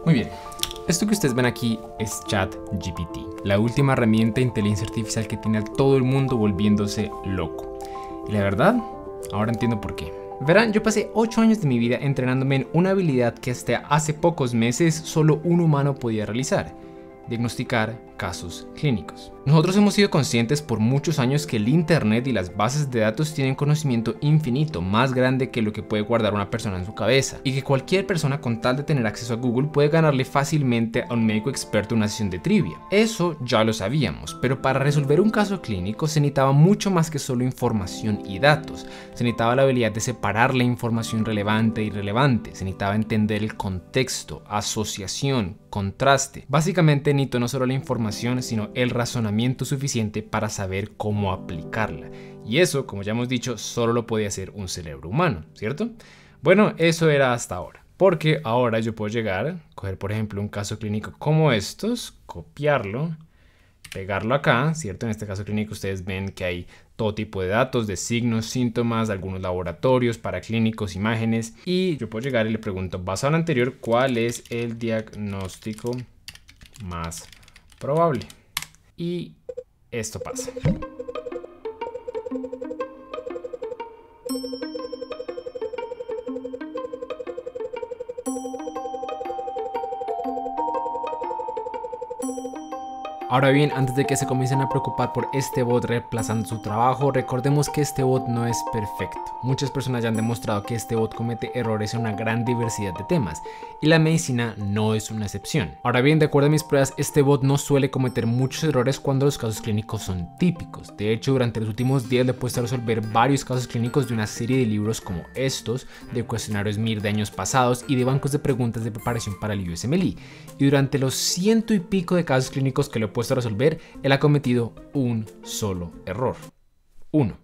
Muy bien, esto que ustedes ven aquí es ChatGPT, la última herramienta de inteligencia artificial que tiene a todo el mundo volviéndose loco. Y la verdad, ahora entiendo por qué. Verán, yo pasé 8 años de mi vida entrenándome en una habilidad que hasta hace pocos meses solo un humano podía realizar: diagnosticar casos clínicos. Nosotros hemos sido conscientes por muchos años que el internet y las bases de datos tienen conocimiento infinito, más grande que lo que puede guardar una persona en su cabeza, y que cualquier persona con tal de tener acceso a Google puede ganarle fácilmente a un médico experto en una sesión de trivia. Eso ya lo sabíamos, pero para resolver un caso clínico se necesitaba mucho más que solo información y datos. Se necesitaba la habilidad de separar la información relevante e irrelevante, se necesitaba entender el contexto, asociación, contraste. Básicamente necesito no solo la información, sino el razonamiento suficiente para saber cómo aplicarla. Y eso, como ya hemos dicho, solo lo podía hacer un cerebro humano, ¿cierto? Bueno, eso era hasta ahora. Porque ahora yo puedo llegar, coger por ejemplo un caso clínico como estos, copiarlo, pegarlo acá, ¿cierto? En este caso clínico ustedes ven que hay todo tipo de datos, de signos, síntomas, algunos laboratorios, paraclínicos, imágenes. Y yo puedo llegar y le pregunto, basado en lo anterior, ¿cuál es el diagnóstico más probable? Y esto pasa. Ahora bien, antes de que se comiencen a preocupar por este bot reemplazando su trabajo, recordemos que este bot no es perfecto. Muchas personas ya han demostrado que este bot comete errores en una gran diversidad de temas, y la medicina no es una excepción. Ahora bien, de acuerdo a mis pruebas, este bot no suele cometer muchos errores cuando los casos clínicos son típicos. De hecho, durante los últimos días le he puesto a resolver varios casos clínicos de una serie de libros como estos, de cuestionarios MIR de años pasados y de bancos de preguntas de preparación para el USMLE. Y durante los 100 y pico de casos clínicos que le he puesto a resolver, él ha cometido un solo error. Uno.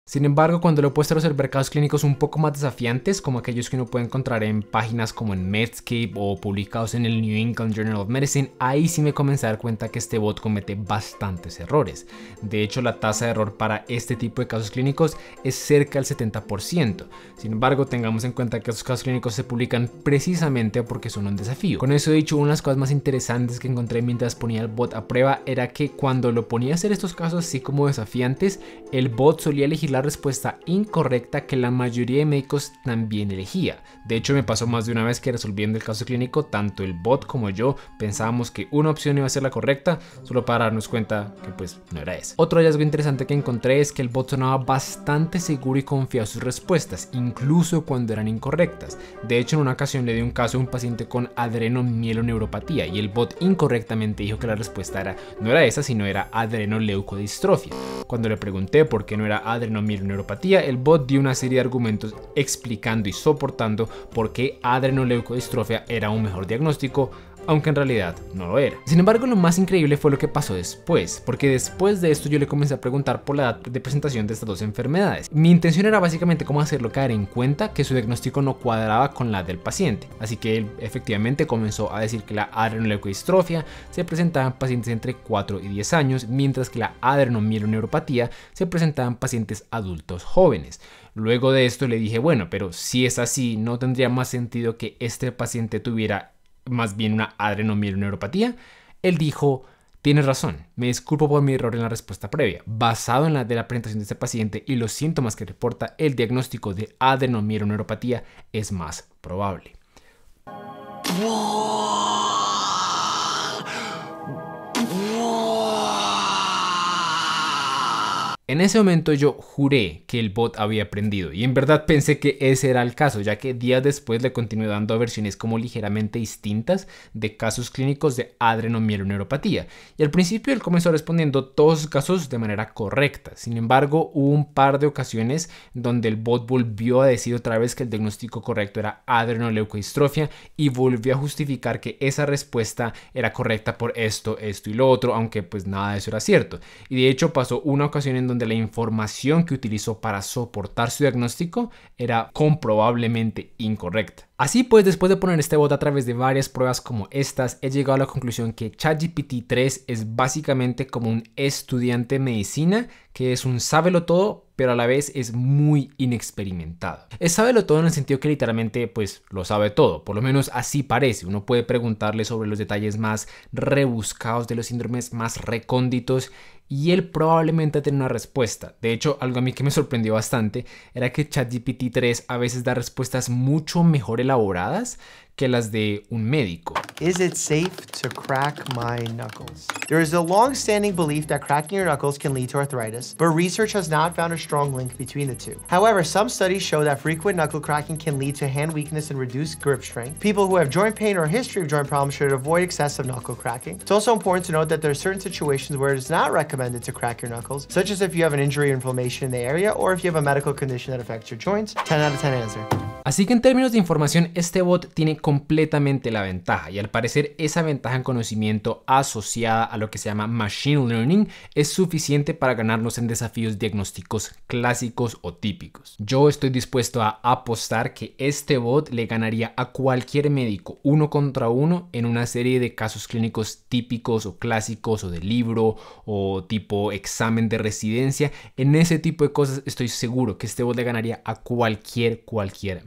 Sin embargo, cuando lo he puesto a resolver casos clínicos un poco más desafiantes, como aquellos que uno puede encontrar en páginas como en Medscape o publicados en el New England Journal of Medicine, ahí sí me comencé a dar cuenta que este bot comete bastantes errores. De hecho, la tasa de error para este tipo de casos clínicos es cerca del 70%. Sin embargo, tengamos en cuenta que esos casos clínicos se publican precisamente porque son un desafío. Con eso dicho, una de las cosas más interesantes que encontré mientras ponía el bot a prueba era que cuando lo ponía a hacer estos casos así como desafiantes, el bot solía elegir la respuesta incorrecta que la mayoría de médicos también elegía. De hecho, me pasó más de una vez que resolviendo el caso clínico, tanto el bot como yo pensábamos que una opción iba a ser la correcta, solo para darnos cuenta que pues no era esa. Otro hallazgo interesante que encontré es que el bot sonaba bastante seguro y confiado en sus respuestas, incluso cuando eran incorrectas. De hecho, en una ocasión le di un caso a un paciente con adrenomielineuropatía y el bot incorrectamente dijo que la respuesta no era esa, sino era adrenoleucodistrofia. Cuando le pregunté por qué no era adrenomielineuropatía, el bot dio una serie de argumentos explicando y soportando por qué adrenoleucodistrofia era un mejor diagnóstico, aunque en realidad no lo era. Sin embargo, lo más increíble fue lo que pasó después, porque después de esto yo le comencé a preguntar por la edad de presentación de estas dos enfermedades. Mi intención era básicamente cómo hacerlo caer en cuenta que su diagnóstico no cuadraba con la del paciente, así que él efectivamente comenzó a decir que la adrenoleucodistrofia se presentaba en pacientes entre 4 y 10 años, mientras que la adrenomielineuropatía se presentaba en pacientes adultos jóvenes. Luego de esto le dije, bueno, pero si es así, ¿no tendría más sentido que este paciente tuviera más bien una adrenomielineuropatía? Él dijo, tienes razón, me disculpo por mi error en la respuesta previa. Basado en la de la presentación de este paciente y los síntomas que reporta, el diagnóstico de adrenomielineuropatía es más probable. En ese momento yo juré que el bot había aprendido y en verdad pensé que ese era el caso, ya que días después le continué dando versiones como ligeramente distintas de casos clínicos de adrenomielineuropatía y al principio él comenzó respondiendo todos los casos de manera correcta. Sin embargo, hubo un par de ocasiones donde el bot volvió a decir otra vez que el diagnóstico correcto era adrenoleucodistrofia y volvió a justificar que esa respuesta era correcta por esto y lo otro, aunque pues nada de eso era cierto. Y de hecho pasó una ocasión en donde la información que utilizó para soportar su diagnóstico era comprobablemente incorrecta. Así pues, después de poner este bot a través de varias pruebas como estas, he llegado a la conclusión que ChatGPT 3 es básicamente como un estudiante de medicina que es un sábelo todo, pero a la vez es muy inexperimentado. Es sábelo todo en el sentido que literalmente pues lo sabe todo, por lo menos así parece. Uno puede preguntarle sobre los detalles más rebuscados de los síndromes más recónditos y él probablemente tiene una respuesta. De hecho, algo a mí que me sorprendió bastante era que ChatGPT 3 a veces da respuestas mucho mejor elaboradas que las de un médico. Is it safe to crack my knuckles? There is a long-standing belief that cracking your knuckles can lead to arthritis, but research has not found a strong link between the two. However, some studies show that frequent knuckle cracking can lead to hand weakness and reduced grip strength. People who have joint pain or a history of joint problems should avoid excessive knuckle cracking. It's also important to note that there are certain situations where it is not recommended to crack your knuckles, such as if you have an injury or inflammation in the area or if you have a medical condition that affects your joints. 10 out of 10 answer. Así que en términos de información, este bot tiene completamente la ventaja y al parecer esa ventaja en conocimiento asociada a lo que se llama Machine Learning es suficiente para ganarnos en desafíos diagnósticos clásicos o típicos. Yo estoy dispuesto a apostar que este bot le ganaría a cualquier médico uno contra uno en una serie de casos clínicos típicos o clásicos o de libro o tipo examen de residencia. En ese tipo de cosas estoy seguro que este bot le ganaría a cualquier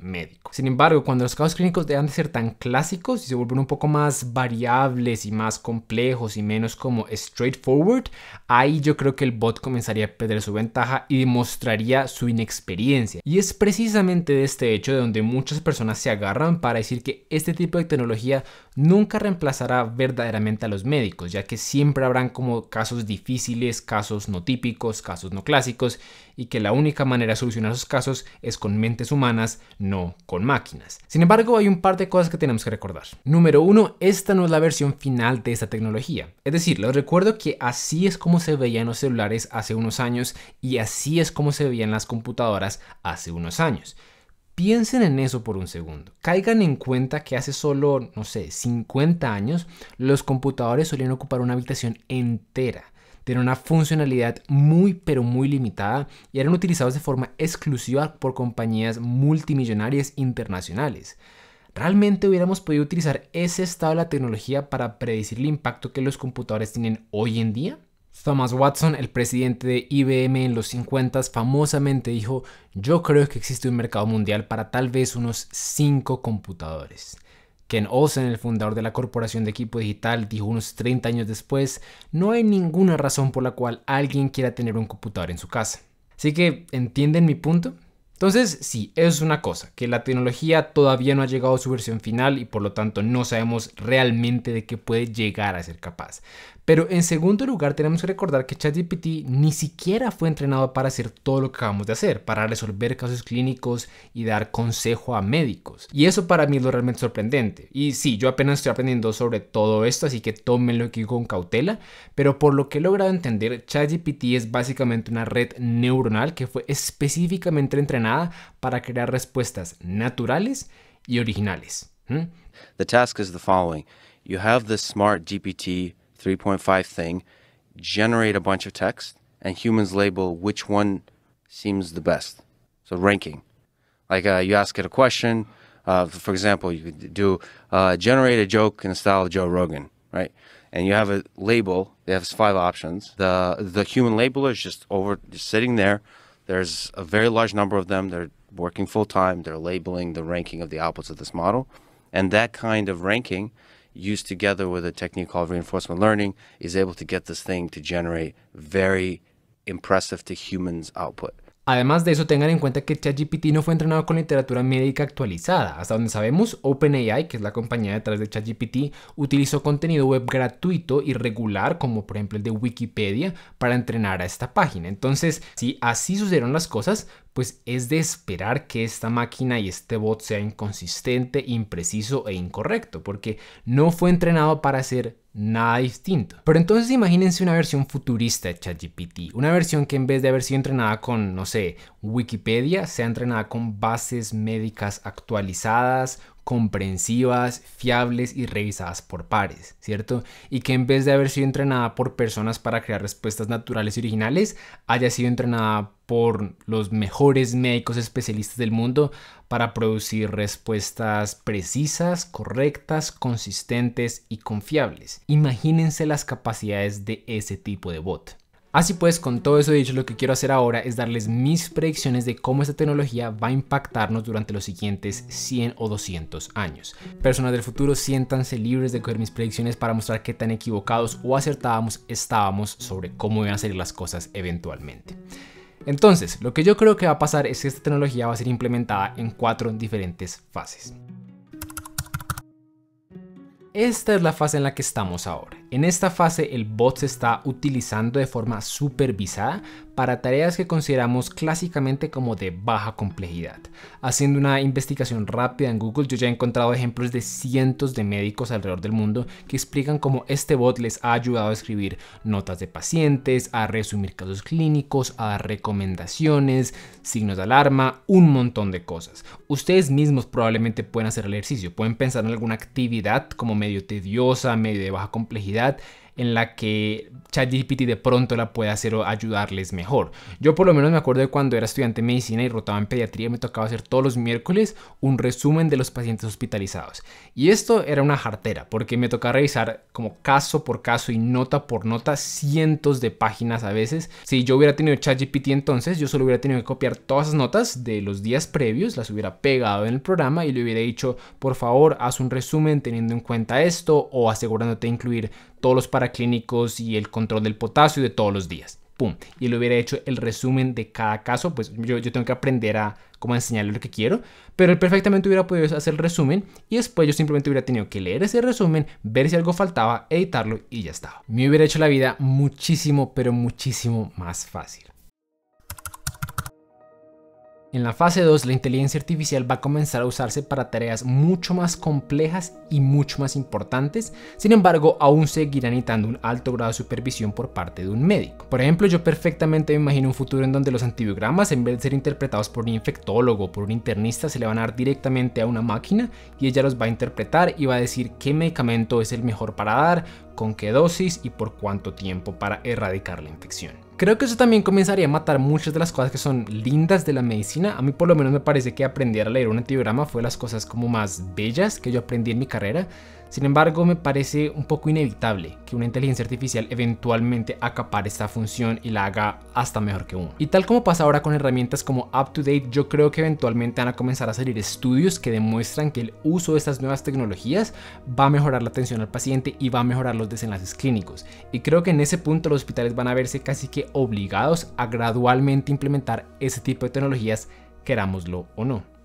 médico. Sin embargo, cuando los casos clínicos dejan de ser tan clásicos y se vuelven un poco más variables y más complejos y menos como straightforward, ahí yo creo que el bot comenzaría a perder su ventaja y demostraría su inexperiencia. Y es precisamente de este hecho de donde muchas personas se agarran para decir que este tipo de tecnología nunca reemplazará verdaderamente a los médicos, ya que siempre habrán como casos difíciles, casos no típicos, casos no clásicos, y que la única manera de solucionar esos casos es con mentes humanas, no con máquinas. Sin embargo, hay un par de cosas que tenemos que recordar. Número uno, esta no es la versión final de esta tecnología. Es decir, les recuerdo que así es como se veían los celulares hace unos años y así es como se veían las computadoras hace unos años. Piensen en eso por un segundo. Caigan en cuenta que hace solo, no sé, 50 años, los computadores solían ocupar una habitación entera. Tenían una funcionalidad muy pero muy limitada y eran utilizados de forma exclusiva por compañías multimillonarias internacionales. ¿Realmente hubiéramos podido utilizar ese estado de la tecnología para predecir el impacto que los computadores tienen hoy en día? Thomas Watson, el presidente de IBM en los 50s, famosamente dijo: yo creo que existe un mercado mundial para tal vez unos 5 computadores. Ken Olsen, el fundador de la corporación de equipo digital, dijo unos 30 años después: no hay ninguna razón por la cual alguien quiera tener un computador en su casa. Así que, ¿entienden mi punto? Entonces, sí, es una cosa, que la tecnología todavía no ha llegado a su versión final y por lo tanto no sabemos realmente de qué puede llegar a ser capaz. Pero en segundo lugar tenemos que recordar que ChatGPT ni siquiera fue entrenado para hacer todo lo que acabamos de hacer, para resolver casos clínicos y dar consejo a médicos. Y eso para mí es lo realmente sorprendente. Y sí, yo apenas estoy aprendiendo sobre todo esto, así que tómenlo aquí con cautela, pero por lo que he logrado entender, ChatGPT es básicamente una red neuronal que fue específicamente entrenada para crear respuestas naturales y originales. The task is the following. You have this smart GPT 3.5 thing, generate a bunch of text, and humans label which one seems the best. So ranking. Like you ask it a question, for example, you could do generate a joke in the style of Joe Rogan, right? And you have a label, it has 5 options. The human labeler is just sitting there. There's a very large number of them. They're working full time. They're labeling the ranking of the outputs of this model. And that kind of ranking, used together with a technique called reinforcement learning, is able to get this thing to generate very impressive to humans output. Además de eso, tengan en cuenta que ChatGPT no fue entrenado con literatura médica actualizada. Hasta donde sabemos, OpenAI, que es la compañía detrás de ChatGPT, utilizó contenido web gratuito y regular, como por ejemplo el de Wikipedia, para entrenar a esta página. Entonces, si así sucedieron las cosas, pues es de esperar que esta máquina y este bot sea inconsistente, impreciso e incorrecto, porque no fue entrenado para hacer nada distinto. Pero entonces imagínense una versión futurista de ChatGPT, una versión que en vez de haber sido entrenada con, no sé, Wikipedia, sea entrenada con bases médicas actualizadas, comprensivas, fiables y revisadas por pares, ¿cierto? Y que en vez de haber sido entrenada por personas para crear respuestas naturales y originales, haya sido entrenada por los mejores médicos especialistas del mundo para producir respuestas precisas, correctas, consistentes y confiables. Imagínense las capacidades de ese tipo de bot. Así pues, con todo eso dicho, lo que quiero hacer ahora es darles mis predicciones de cómo esta tecnología va a impactarnos durante los siguientes 100 o 200 años. Personas del futuro, siéntanse libres de coger mis predicciones para mostrar qué tan equivocados o acertados estábamos sobre cómo iban a salir las cosas eventualmente. Entonces, lo que yo creo que va a pasar es que esta tecnología va a ser implementada en 4 diferentes fases. Esta es la fase en la que estamos ahora. En esta fase el bot se está utilizando de forma supervisada para tareas que consideramos clásicamente como de baja complejidad. Haciendo una investigación rápida en Google, yo ya he encontrado ejemplos de cientos de médicos alrededor del mundo que explican cómo este bot les ha ayudado a escribir notas de pacientes, a resumir casos clínicos, a dar recomendaciones, signos de alarma, un montón de cosas. Ustedes mismos probablemente pueden hacer el ejercicio, pueden pensar en alguna actividad como medio tediosa, medio de baja complejidad, en la que ChatGPT de pronto la puede hacer o ayudarles mejor. Yo por lo menos me acuerdo de cuando era estudiante de medicina y rotaba en pediatría, me tocaba hacer todos los miércoles un resumen de los pacientes hospitalizados. Y esto era una jartera, porque me tocaba revisar como caso por caso y nota por nota cientos de páginas a veces. Si yo hubiera tenido ChatGPT entonces, yo solo hubiera tenido que copiar todas esas notas de los días previos, las hubiera pegado en el programa y le hubiera dicho, por favor, haz un resumen teniendo en cuenta esto o asegurándote de incluir todos los paraclínicos y el control del potasio de todos los días. ¡Pum! Y le hubiera hecho el resumen de cada caso. Pues yo tengo que aprender a cómo enseñarle lo que quiero, pero él perfectamente hubiera podido hacer el resumen y después yo simplemente hubiera tenido que leer ese resumen, ver si algo faltaba, editarlo y ya estaba. Me hubiera hecho la vida muchísimo, pero muchísimo más fácil. En la fase 2, la inteligencia artificial va a comenzar a usarse para tareas mucho más complejas y mucho más importantes. Sin embargo, aún seguirá necesitando un alto grado de supervisión por parte de un médico. Por ejemplo, yo perfectamente me imagino un futuro en donde los antibiogramas, en vez de ser interpretados por un infectólogo o por un internista, se le van a dar directamente a una máquina y ella los va a interpretar y va a decir qué medicamento es el mejor para dar, con qué dosis y por cuánto tiempo para erradicar la infección. Creo que eso también comenzaría a matar muchas de las cosas que son lindas de la medicina. A mí por lo menos me parece que aprender a leer un antibiograma fue de las cosas como más bellas que yo aprendí en mi carrera. Sin embargo, me parece un poco inevitable que una inteligencia artificial eventualmente acapare esta función y la haga hasta mejor que uno. Y tal como pasa ahora con herramientas como UpToDate, yo creo que eventualmente van a comenzar a salir estudios que demuestran que el uso de estas nuevas tecnologías va a mejorar la atención al paciente y va a mejorar los desenlaces clínicos. Y creo que en ese punto los hospitales van a verse casi que obligados a gradualmente implementar ese tipo de tecnologías, querámoslo o no.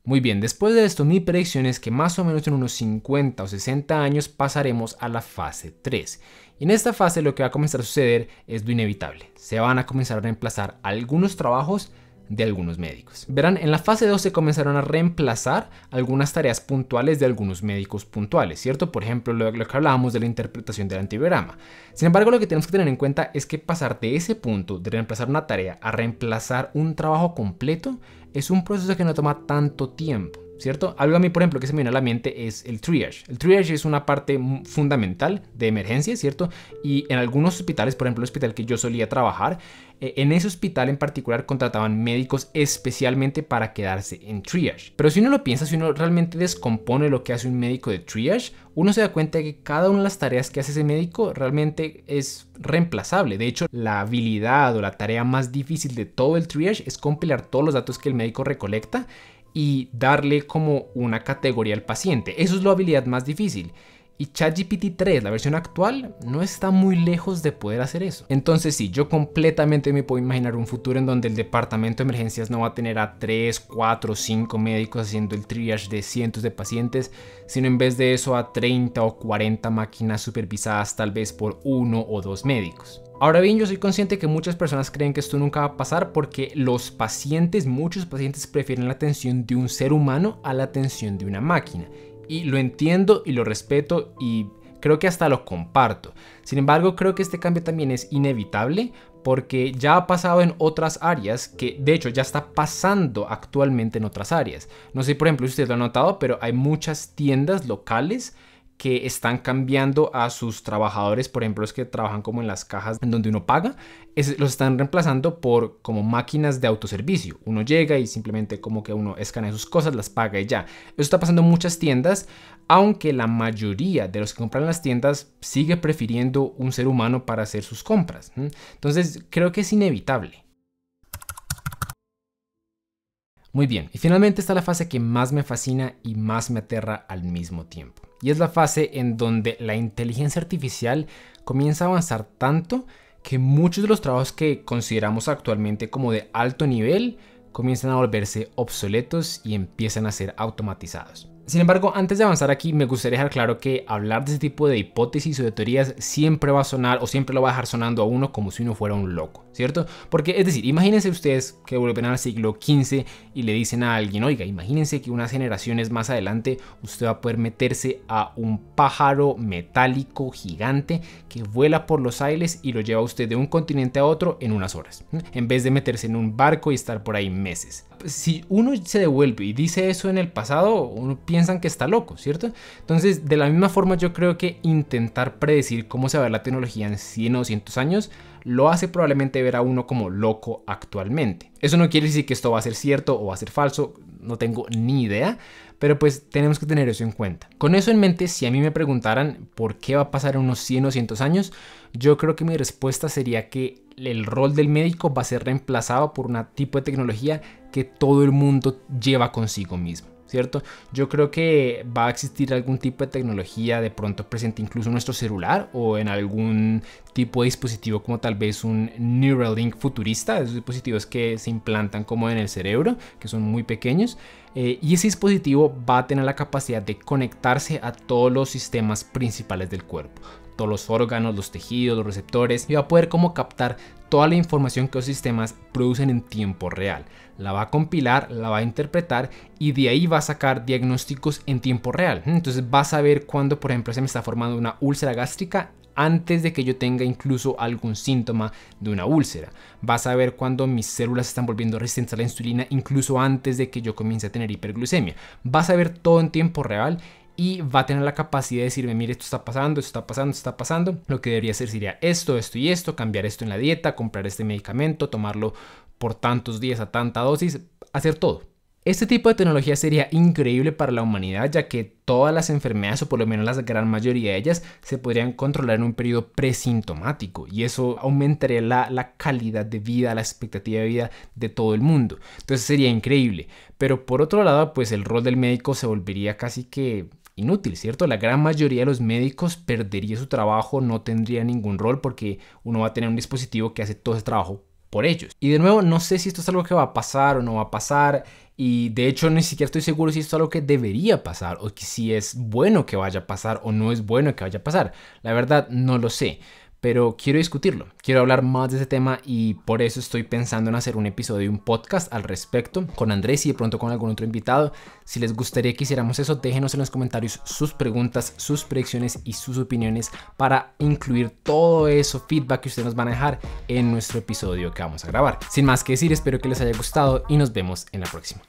Muy bien, después de esto mi predicción es que más o menos en unos 50 o 60 años pasaremos a la fase 3. Y en esta fase lo que va a comenzar a suceder es lo inevitable. Se van a comenzar a reemplazar algunos trabajos de algunos médicos. Verán, en la fase 2 se comenzaron a reemplazar algunas tareas puntuales de algunos médicos puntuales, ¿cierto? Por ejemplo, lo que hablábamos de la interpretación del antibiograma. Sin embargo, lo que tenemos que tener en cuenta es que pasar de ese punto de reemplazar una tarea a reemplazar un trabajo completo es un proceso que no toma tanto tiempo, ¿cierto? Algo a mí, por ejemplo, que se me viene a la mente es el triage. El triage es una parte fundamental de emergencia, ¿cierto? Y en algunos hospitales, por ejemplo, el hospital que yo solía trabajar, en ese hospital en particular contrataban médicos especialmente para quedarse en triage. Pero si uno lo piensa, si uno realmente descompone lo que hace un médico de triage, uno se da cuenta de que cada una de las tareas que hace ese médico realmente es reemplazable. De hecho, la habilidad o la tarea más difícil de todo el triage es compilar todos los datos que el médico recolecta y darle como una categoría al paciente. Eso es la habilidad más difícil. Y ChatGPT 3, la versión actual, no está muy lejos de poder hacer eso. Entonces sí, yo completamente me puedo imaginar un futuro en donde el departamento de emergencias no va a tener a 3, 4, 5 médicos haciendo el triage de cientos de pacientes, sino en vez de eso a 30 o 40 máquinas supervisadas tal vez por 1 o 2 médicos. Ahora bien, yo soy consciente que muchas personas creen que esto nunca va a pasar porque muchos pacientes prefieren la atención de un ser humano a la atención de una máquina. Y lo entiendo y lo respeto y creo que hasta lo comparto. Sin embargo, creo que este cambio también es inevitable porque ya ha pasado en otras áreas, que de hecho ya está pasando actualmente en otras áreas. No sé, por ejemplo, si ustedes lo han notado, pero hay muchas tiendas locales que están cambiando a sus trabajadores, por ejemplo, los que trabajan como en las cajas en donde uno paga, los están reemplazando por como máquinas de autoservicio. Uno llega y simplemente como que uno escanea sus cosas, las paga y ya. Eso está pasando en muchas tiendas, aunque la mayoría de los que compran en las tiendas sigue prefiriendo un ser humano para hacer sus compras. Entonces, creo que es inevitable. Muy bien, y finalmente está la fase que más me fascina y más me aterra al mismo tiempo. Y es la fase en donde la inteligencia artificial comienza a avanzar tanto que muchos de los trabajos que consideramos actualmente como de alto nivel comienzan a volverse obsoletos y empiezan a ser automatizados. Sin embargo, antes de avanzar aquí, me gustaría dejar claro que hablar de ese tipo de hipótesis o de teorías siempre va a sonar o siempre lo va a dejar sonando a uno como si uno fuera un loco, ¿cierto? Porque, es decir, imagínense ustedes que vuelven al siglo XV y le dicen a alguien, oiga, imagínense que unas generaciones más adelante usted va a poder meterse a un pájaro metálico gigante que vuela por los aires y lo lleva a usted de un continente a otro en unas horas, en vez de meterse en un barco y estar por ahí meses. Si uno se devuelve y dice eso en el pasado, uno piensa que está loco, ¿cierto? Entonces, de la misma forma, yo creo que intentar predecir cómo se va a ver la tecnología en 100 o 200 años lo hace probablemente ver a uno como loco actualmente. Eso no quiere decir que esto va a ser cierto o va a ser falso, no tengo ni idea, pero pues tenemos que tener eso en cuenta. Con eso en mente, si a mí me preguntaran por qué va a pasar en unos 100 o 200 años, yo creo que mi respuesta sería que el rol del médico va a ser reemplazado por un tipo de tecnología que todo el mundo lleva consigo mismo, ¿cierto? Yo creo que va a existir algún tipo de tecnología de pronto presente incluso en nuestro celular o en algún tipo de dispositivo como tal vez un Neuralink futurista, esos dispositivos que se implantan como en el cerebro, que son muy pequeños. Y ese dispositivo va a tener la capacidad de conectarse a todos los sistemas principales del cuerpo, todos los órganos, los tejidos, los receptores, y va a poder como captar toda la información que los sistemas producen en tiempo real. La va a compilar, la va a interpretar y de ahí va a sacar diagnósticos en tiempo real. Entonces va a saber cuándo, por ejemplo, se me está formando una úlcera gástrica antes de que yo tenga incluso algún síntoma de una úlcera. Va a saber cuándo mis células se están volviendo resistentes a la insulina incluso antes de que yo comience a tener hiperglucemia. Va a saber todo en tiempo real y va a tener la capacidad de decirme, mire, esto está pasando, esto está pasando, esto está pasando. Lo que debería hacer sería esto, esto y esto, cambiar esto en la dieta, comprar este medicamento, tomarlo por tantos días a tanta dosis, hacer todo. Este tipo de tecnología sería increíble para la humanidad, ya que todas las enfermedades, o por lo menos la gran mayoría de ellas, se podrían controlar en un periodo presintomático y eso aumentaría la calidad de vida, la expectativa de vida de todo el mundo. Entonces sería increíble. Pero por otro lado, pues el rol del médico se volvería casi que inútil, ¿cierto? La gran mayoría de los médicos perdería su trabajo, no tendría ningún rol porque uno va a tener un dispositivo que hace todo ese trabajo por ellos. Y de nuevo, no sé si esto es algo que va a pasar o no va a pasar. Y de hecho ni siquiera estoy seguro si esto es algo que debería pasar o que si es bueno que vaya a pasar o no es bueno que vaya a pasar. La verdad no lo sé, pero quiero discutirlo, quiero hablar más de ese tema y por eso estoy pensando en hacer un episodio, un podcast al respecto con Andrés y de pronto con algún otro invitado. Si les gustaría que hiciéramos eso, déjenos en los comentarios sus preguntas, sus predicciones y sus opiniones para incluir todo eso, feedback que ustedes nos van a dejar en nuestro episodio que vamos a grabar. Sin más que decir, espero que les haya gustado y nos vemos en la próxima.